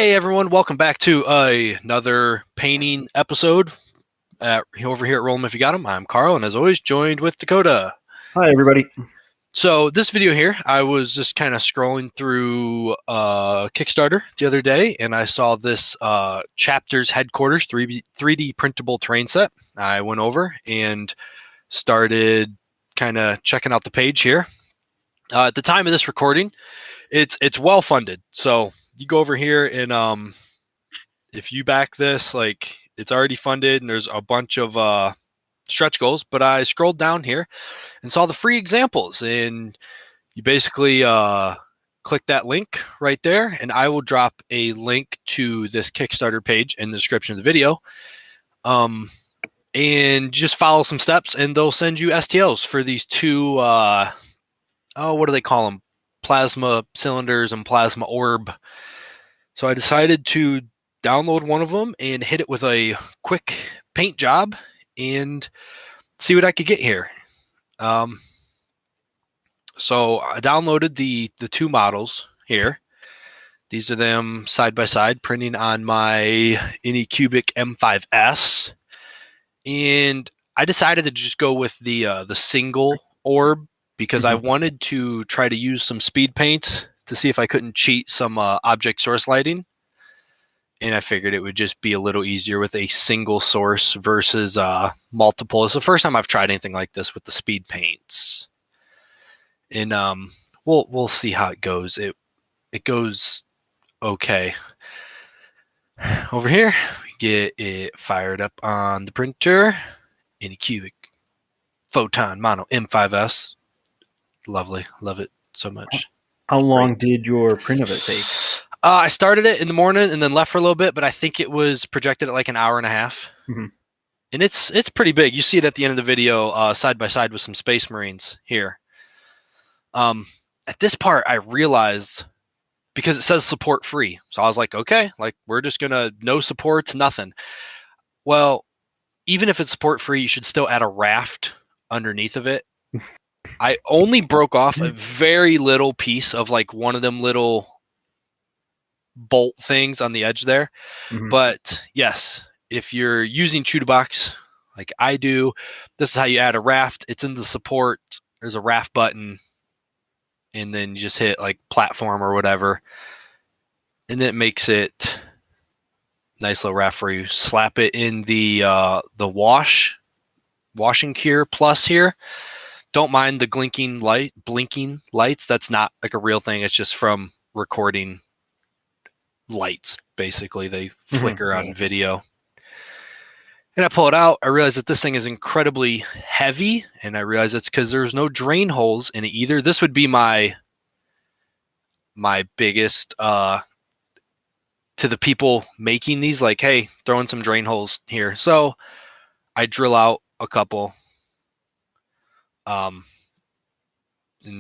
Hey everyone, welcome back to another painting episode over here at Roll 'em If You Got 'em. I'm Carl, and as always, joined with Dakota. Hi, everybody. So this video here, I was just kind of scrolling through Kickstarter the other day, and I saw this Chapters Headquarters 3D printable terrain set. I went over and started kind of checking out the page here. At the time of this recording, it's well funded, so you go over here and if you back this, like, it's already funded and there's a bunch of stretch goals. But I scrolled down here and saw the free examples, and you basically click that link right there, and I will drop a link to this Kickstarter page in the description of the video. And just follow some steps, and they'll send you STLs for these two what do they call them? Plasma cylinders and plasma orb. So I decided to download one of them and hit it with a quick paint job and see what I could get here. So I downloaded the two models here. These are them side by side, printing on my Anycubic M5S. And I decided to just go with the single orb because I wanted to try to use some speed paints to see if I couldn't cheat some object source lighting. And I figured it would just be a little easier with a single source versus multiple. It's the first time I've tried anything like this with the speed paints. And we'll see how it goes. It goes okay. Over here, we get it fired up on the printer. Anycubic Photon Mono M5S. Lovely. Love it so much. How long did your print of it take? I started it in the morning and then left for a little bit, but I think it was projected at like an hour and a half. Mm-hmm. And it's pretty big. You see it at the end of the video, side by side with some Space Marines here. At this part, I realized, because it says support free, so I was like, okay, like, we're just gonna no supports, nothing. Well, even if it's support free, you should still add a raft underneath of it. I only broke off a very little piece of like one of them little bolt things on the edge there. Mm-hmm. But yes, if you're using Chew-to-Box like I do, this is how you add a raft. It's in the support. There's a raft button, and then you just hit like platform or whatever, and then it makes it nice little raft for you. Slap it in the washing cure plus here. Don't mind the blinking lights. That's not like a real thing. It's just from recording lights. Basically, they flicker on video. And I pull it out. I realize that this thing is incredibly heavy, and I realize it's because there's no drain holes in it either. This would be my biggest to the people making these, like, hey, throw in some drain holes here. So I drill out a couple. And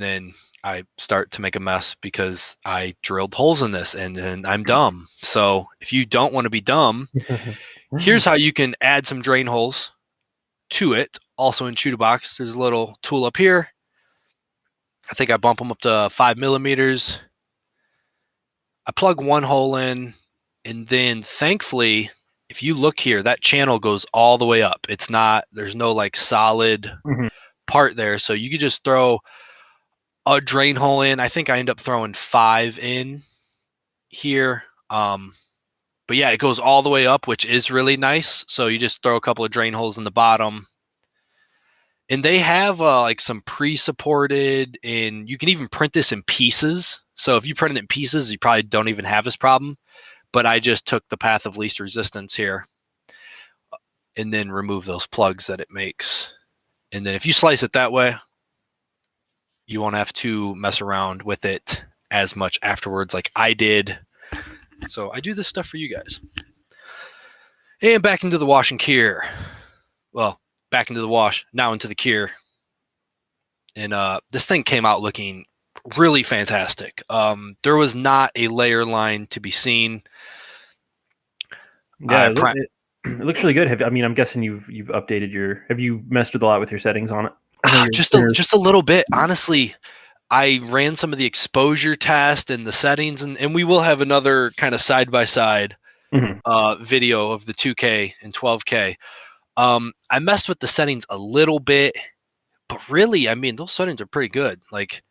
then I start to make a mess because I drilled holes in this, and then I'm dumb. So if you don't want to be dumb, here's how you can add some drain holes to it. Also in Chew-to-Box, there's a little tool up here. I think I bump them up to 5 millimeters. I plug one hole in, and then thankfully, if you look here, that channel goes all the way up. There's no like solid part there, so you could just throw a drain hole in. I think I end up throwing 5 in here. But yeah, it goes all the way up, which is really nice. So you just throw a couple of drain holes in the bottom. And they have like some pre-supported, and you can even print this in pieces. So if you print it in pieces, you probably don't even have this problem. But I just took the path of least resistance here and then remove those plugs that it makes. And then if you slice it that way, you won't have to mess around with it as much afterwards like I did. So I do this stuff for you guys. And back into the wash and cure. Well, back into the wash, now into the cure. And this thing came out looking really fantastic. There was not a layer line to be seen. Yeah, it looks really good. I'm guessing you've updated have you messed with a lot with your settings on it? Just a little bit, honestly. I ran some of the exposure test and the settings, and we will have another kind of side by side Hmm. video of the 2K and 12K. I messed with the settings a little bit, but really, I mean, those settings are pretty good. Like,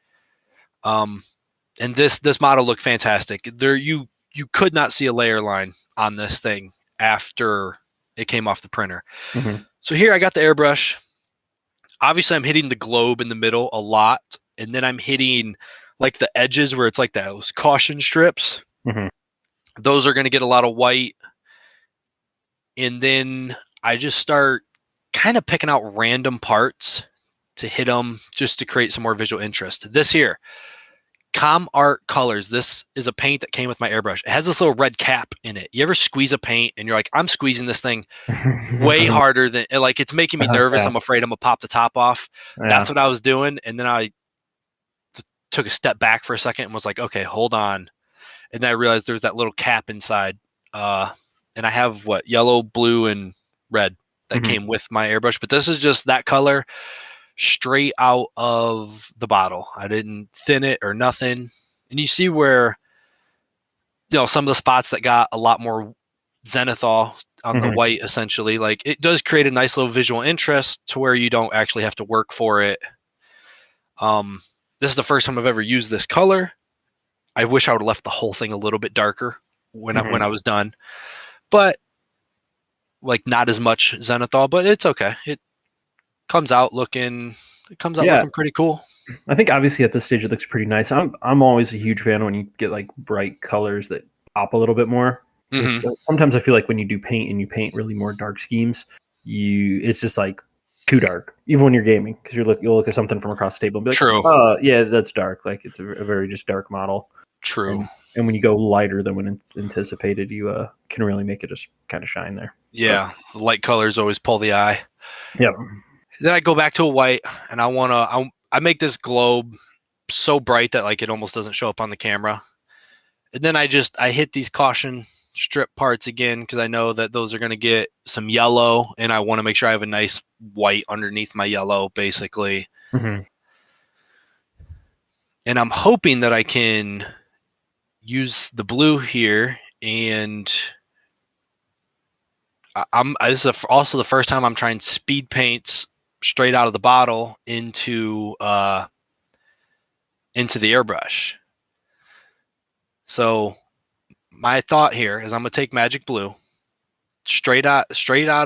um, and this model looked fantastic. You could not see a layer line on this thing after it came off the printer. Hmm. So here I got the airbrush. Obviously, I'm hitting the globe in the middle a lot, and then I'm hitting like the edges where it's like those caution strips. Hmm. Those are going to get a lot of white, and then I just start kind of picking out random parts to hit them just to create some more visual interest. This here, Com Art Colors. This is a paint that came with my airbrush. It has this little red cap in it. You ever squeeze a paint and you're like, I'm squeezing this thing way harder than like it's making me nervous. Yeah. I'm afraid I'm gonna pop the top off. Yeah. That's what I was doing, and then I took a step back for a second and was like, okay, hold on. And then I realized there was that little cap inside. And I have what yellow, blue, and red that Hmm. came with my airbrush, but this is just that color straight out of the bottle. I didn't thin it or nothing. And you see where some of the spots that got a lot more zenithal on the Hmm. white, essentially, like it does create a nice little visual interest to where you don't actually have to work for it. This is the first time I've ever used this color. I wish I would have left the whole thing a little bit darker when Hmm. I was done, but like not as much zenithal, but it's okay. Comes out looking it comes out Yeah. looking pretty cool. I think obviously at this stage it looks pretty nice. I'm always a huge fan when you get like bright colors that pop a little bit more. Hmm. Sometimes I feel like when you do paint and you paint really more dark schemes, it's just like too dark. Even when you're gaming, because you'll look at something from across the table and be like, True. oh yeah, that's dark. Like it's a very just dark model. True. And when you go lighter than when anticipated, you can really make it just kind of shine there. But Yeah, light colors always pull the eye. yeah. Then I go back to a white, and I make this globe so bright that like it almost doesn't show up on the camera. And then I hit these caution strip parts again because I know that those are going to get some yellow, and I want to make sure I have a nice white underneath my yellow, basically. Hmm. And I'm hoping that I can use the blue here, and this is also the first time I'm trying speed paints straight out of the bottle into the airbrush. So my thought here is I'm gonna take magic blue straight out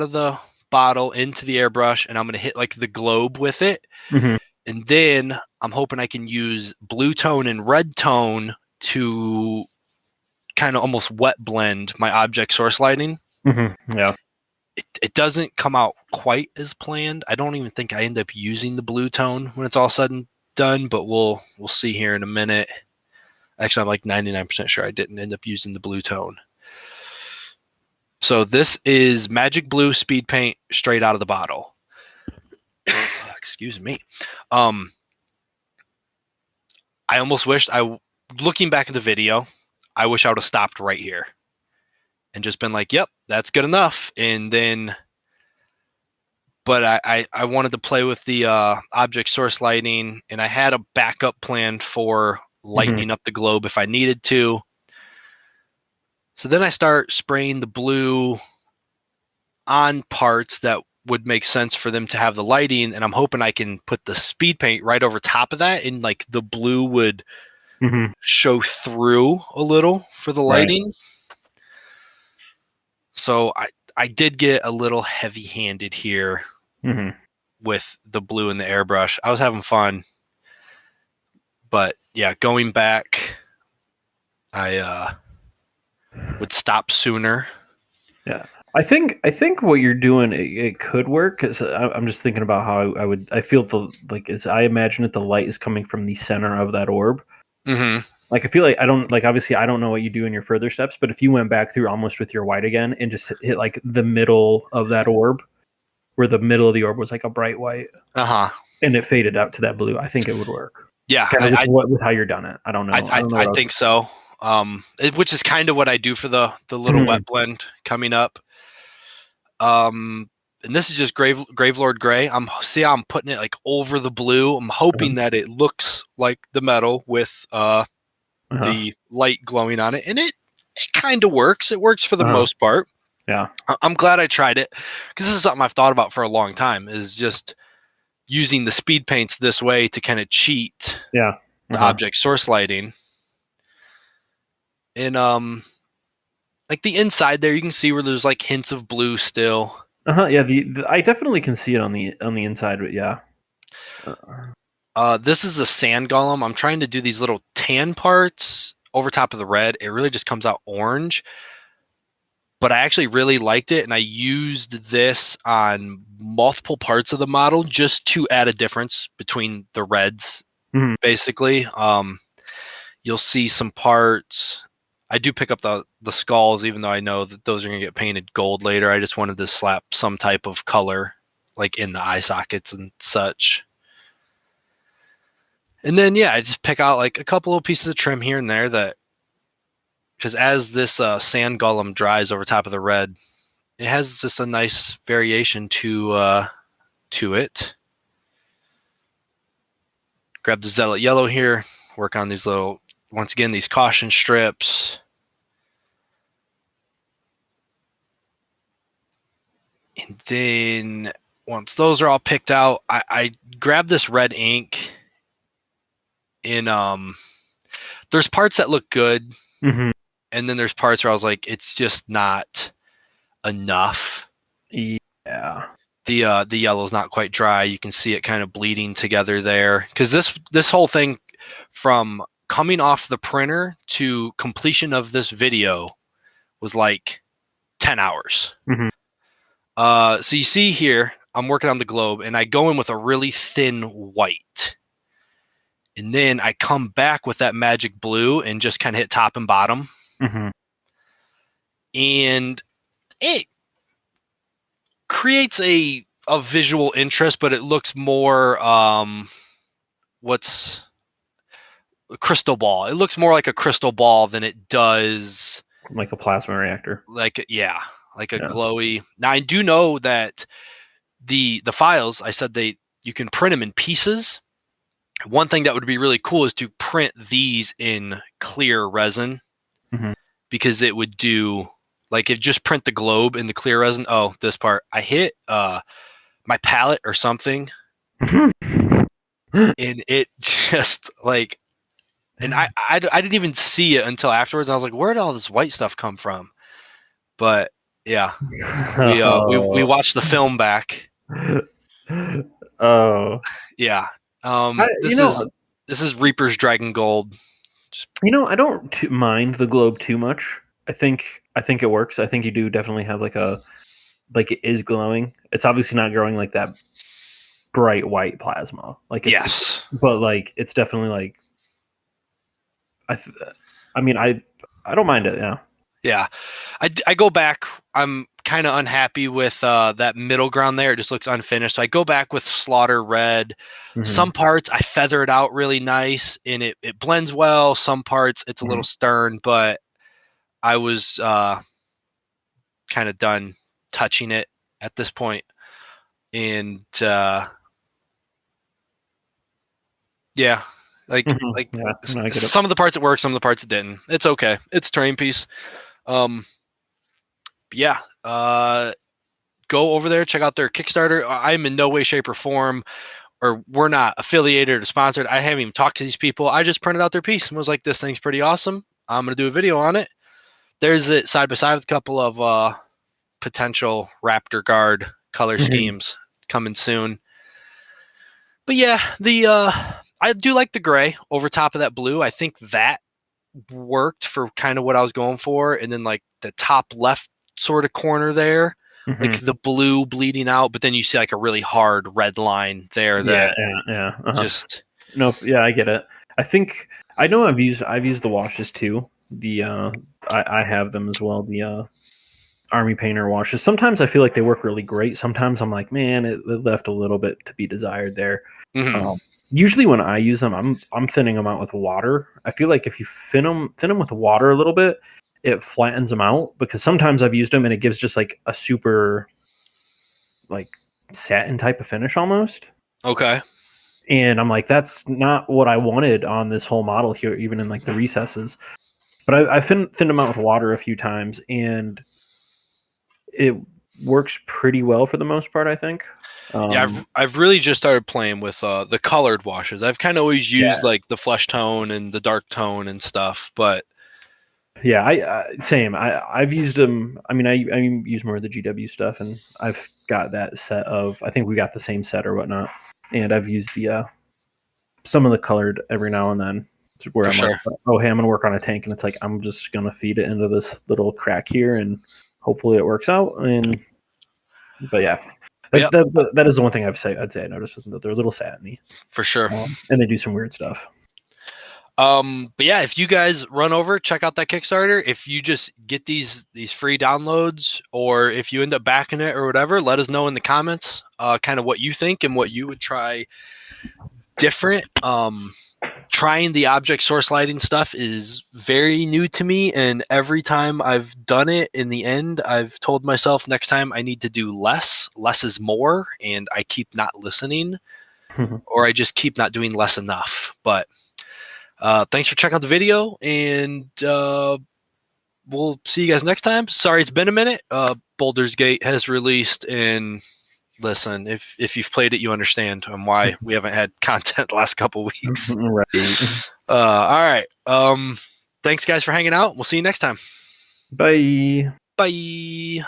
of the bottle into the airbrush, and I'm gonna hit like the globe with it, Hmm. and then I'm hoping I can use blue tone and red tone to kind of almost wet blend my object source lighting. Hmm. Yeah. It doesn't come out quite as planned. I don't even think I end up using the blue tone when it's all said and done, but we'll see here in a minute. Actually, I'm like 99% sure I didn't end up using the blue tone. So this is magic blue speed paint straight out of the bottle. Excuse me. Um, I almost wished looking back at the video, I wish I would have stopped right here and just been like, "Yep, that's good enough." And then, but I wanted to play with the object source lighting, and I had a backup plan for Hmm. lightening up the globe if I needed to. So then I start spraying the blue on parts that would make sense for them to have the lighting, and I'm hoping I can put the speed paint right over top of that, and like the blue would Hmm. show through a little for the Right. lighting. So I did get a little heavy handed here Hmm. with the blue and the airbrush. I was having fun, but yeah, going back, I would stop sooner. Yeah. I think what you're doing it could work because I'm just thinking about how I feel the like as I imagine it the light is coming from the center of that orb. Hmm. Like I feel like I don't like obviously I don't know what you do in your further steps, but if you went back through almost with your white again and just hit like the middle of that orb, where the middle of the orb was like a bright white Uh huh. and it faded out to that blue, I think it would work. Yeah, Kind of with how you're done it. I don't know. I don't know I what else. think so. Which is kind of what I do for the little Mhm. wet blend coming up. Um, and this is just Gravelord Gray. I'm putting it like over the blue. I'm hoping that it looks like the metal with the light glowing on it, and it kind of works. It works for the most part. Yeah. I'm glad I tried it, because this is something I've thought about for a long time, is just using the speed paints this way to kind of cheat the object source lighting. And like the inside there, you can see where there's like hints of blue still. Yeah, I definitely can see it on the inside, but yeah. This is a sand golem. I'm trying to do these little tan parts over top of the red. It really just comes out orange. But I actually really liked it, and I used this on multiple parts of the model just to add a difference between the reds, basically. You'll see some parts. I do pick up the skulls, even though I know that those are going to get painted gold later. I just wanted to slap some type of color, like in the eye sockets and such. And then, yeah, I just pick out like a couple of pieces of trim here and there, that because as this sand golem dries over top of the red, it has just a nice variation to it. Grab the Zealot Yellow here, work on these little, once again, these caution strips. And then once those are all picked out, I grab this red ink. In there's parts that look good, and then there's parts where I was like, it's just not enough. Yeah. The yellow's not quite dry. You can see it kind of bleeding together there, because this whole thing, from coming off the printer to completion of this video, was like 10 hours. So you see here, I'm working on the globe, and I go in with a really thin white. And then I come back with that magic blue and just kind of hit top and bottom. And it creates a visual interest, but it looks more what's a crystal ball. It looks more like a crystal ball than it does like a plasma reactor. Like a glowy. Now I do know that the files, I said you can print them in pieces. One thing that would be really cool is to print these in clear resin, because it would do, like, if just print the globe in the clear resin. Oh, this part. I hit my palette or something, and it just like, and I didn't even see it until afterwards. I was like, where did all this white stuff come from? But yeah, we watched the film back. Oh yeah. This is Reaper's Dragon Gold. I don't mind the globe too much. I think it works. I think you do definitely have like it is glowing. It's obviously not growing like that bright white plasma. Like yes, but like it's definitely like I don't mind it. Yeah. Yeah, I go back. I'm kind of unhappy with that middle ground there. It just looks unfinished. So I go back with Slaughter Red. Some parts I feather it out really nice, and it blends well. Some parts it's a little stern, but I was kind of done touching it at this point. And yeah, some of the parts it worked, some of the parts it didn't. It's okay. It's a terrain piece. Yeah, go over there, check out their Kickstarter. I'm in no way, shape, or form, or we're not affiliated or sponsored. I haven't even talked to these people. I just printed out their piece and was like, this thing's pretty awesome. I'm going to do a video on it. There's it side by side with a couple of potential Raptor Guard color schemes coming soon. But yeah, I do like the gray over top of that blue. I think that worked for kind of what I was going for. And then like the top left sort of corner there, like the blue bleeding out, but then you see like a really hard red line there that just I get it. I know I've used the washes too. I have them as well, the Army Painter washes. Sometimes I feel like they work really great. Sometimes I'm like, man, it left a little bit to be desired there. Usually when I use them, I'm thinning them out with water. I feel like if you thin them with water a little bit, it flattens them out, because sometimes I've used them and it gives just like a super like satin type of finish almost. Okay. And I'm like, that's not what I wanted on this whole model here, even in like the recesses. But I thinned them out with water a few times, and it works pretty well for the most part, I think. Yeah, I've really just started playing with the colored washes. I've kind of always used Yeah. like the flesh tone and the dark tone and stuff, but Yeah, same. I've used them. I mean, I use more of the GW stuff, and I've got that set of. I think we got the same set or whatnot, and I've used the some of the colored every now and then, where for I'm like, sure. oh hey, I'm gonna work on a tank, and it's like I'm just gonna feed it into this little crack here, and hopefully it works out. And but yeah, But yeah, that is the one thing I'd say I noticed, is that they're a little satiny, for sure. and they do some weird stuff. But yeah, if you guys run over, check out that Kickstarter. If you just get these free downloads, or if you end up backing it or whatever, let us know in the comments, kind of what you think and what you would try different. Trying the object source lighting stuff is very new to me, and every time I've done it, in the end, I've told myself next time I need to do less. Less is more, and I keep not listening, or I just keep not doing less enough. But thanks for checking out the video, and we'll see you guys next time. Sorry it's been a minute. Baldur's Gate has released, and listen, if you've played it, you understand why we haven't had content the last couple weeks. Right. All right. Thanks guys for hanging out. We'll see you next time. Bye. Bye.